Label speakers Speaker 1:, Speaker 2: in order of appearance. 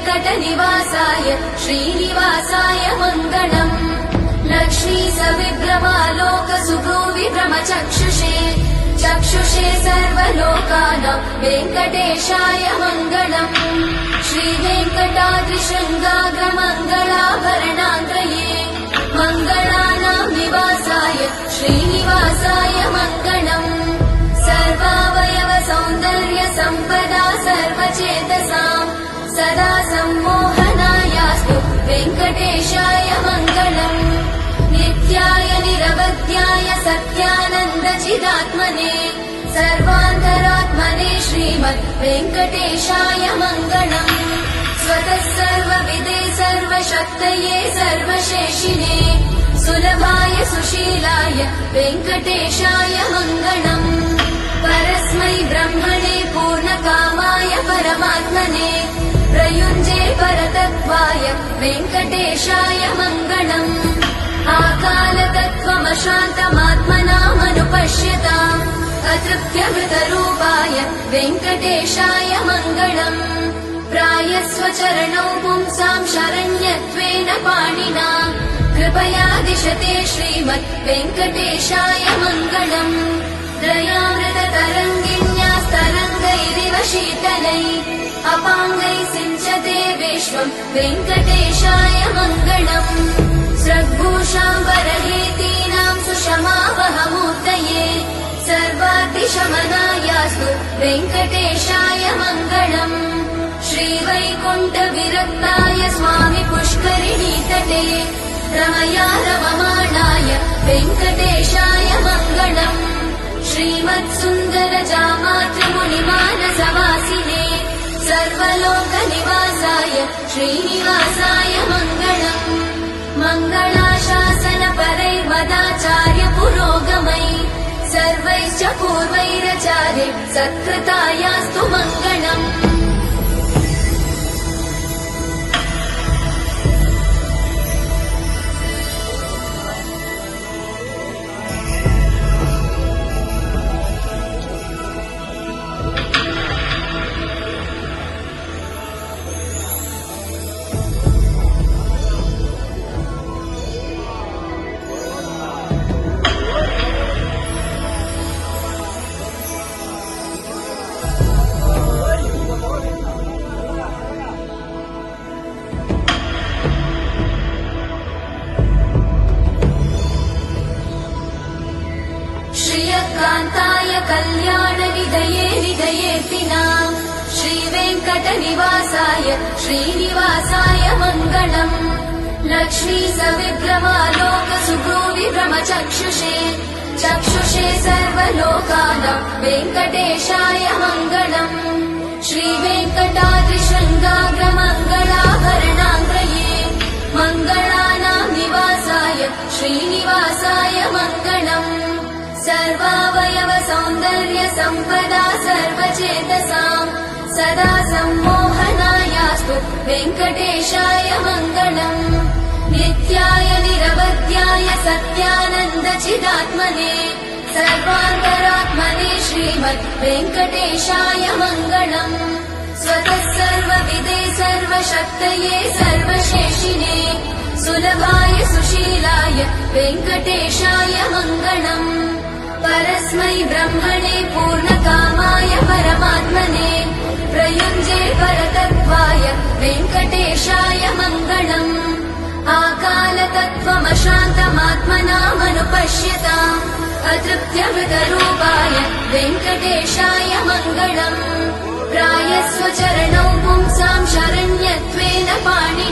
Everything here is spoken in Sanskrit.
Speaker 1: वेङ्कटनिवासाय श्रीनिवासाय मङ्गलम्। लक्ष्मी सविभ्रमालोकसुभ्रूविभ्रमचक्षुषे चक्षुषे सर्वलोकानां वेङ्कटेशाय मङ्गलम्। श्रीवेङ्कटाद्रिशृङ्गाग्रमङ्गलाभरणाङ्गये मङ्गलानां निवासाय श्रीनिवासाय मङ्गलम्। सर्वावयव सौन्दर्य सम्पदा सर्वचेतसां सदा सम्मोहनायास्तु वेङ्कटेशाय मङ्गलम्। नित्याय निरवध्याय सत्यानन्दचिदात्मने सर्वान्तरात्मने श्रीमद् वेङ्कटेशाय मङ्गलम्। स्वतः सर्वविदे सर्वशक्तये सर्वशेषिणे सुलभाय सुशीलाय वेङ्कटेशाय मङ्गलम्। परस्मै ब्रह्मणे पूर्णकामाय परमात्मने प्रयुञ्जे परतत्त्वाय वेङ्कटेशाय मङ्गलम्। आकालतत्त्वमशान्तमात्मनामनुपश्यताम् अतृप्त्यमृतरूपाय वेङ्कटेशाय मङ्गलम्। प्रायस्वचरणौ पुंसां शरण्यत्वेन पाणिना कृपया दिशते श्रीमद् वेङ्कटेशाय मङ्गलम्। दयामृततरङ्गिण्यास्तरङ्गैरिव शीतलै अपाङ्गैः सिञ्चते विश्वम् वेङ्कटेशाय मङ्गलम्। स्रग्भूषाम्बरहेतीनां सुषमावहमूर्तये सर्वातिशमनायास्तु वेङ्कटेशाय मङ्गलम्। श्रीवैकुण्ठविरक्ताय स्वामि पुष्करिणीतटे रमया रममाणाय वेङ्कटेशाय मङ्गलम्। श्रीमत्सुन्दरजामातृमुनिमानसवासिने सर्वलोकनिवासाय श्रीनिवासाय मङ्गलम्। मङ्गलाशासनपरैर्मदाचार्य पुरोगमै सर्वैश्च पूर्वैरचार्य सत्कृतायास्तु मङ्गलम्। श्रियकान्ताय कल्याणनिधये निधयेऽर्पिनाम् श्रीवेङ्कटनिवासाय श्रीनिवासाय मङ्गलम्। लक्ष्मी सविभ्रमालोकसुभ्रूविभ्रमचक्षुषे चक्षुषे सर्वलोकानां वेङ्कटेशाय मङ्गलम्। श्रीवेङ्कटाद्रिशृङ्गाग्रमङ्गलाभरणाङ्गये मङ्गलानां निवासाय श्रीनिवासाय मङ्गलम्। सर्वावयव सौन्दर्य सम्पदा सर्वचेतसां सदा सम्मोहनायास्तु वेङ्कटेशाय मङ्गलम्। नित्याय निरवध्याय सत्यानन्दचिदात्मने सर्वान्तरात्मने श्रीमद् वेङ्कटेशाय मङ्गलम्। स्वतः सर्वविदे सर्वशक्तये सर्वशेषिणे सुलभाय सुशीलाय वेङ्कटेशाय मङ्गलम्। परस्मै ब्रह्मणे पूर्णकामाय परमात्मने प्रयुञ्जे परतत्त्वाय वेङ्कटेशाय मङ्गलम्। आकालतत्त्वमशान्तमात्मनामनुपश्यताम् अतृप्त्यमृतरूपाय वेङ्कटेशाय मङ्गलम्। प्रायस्वचरणौ पुंसां शरण्यत्वेन पाणिना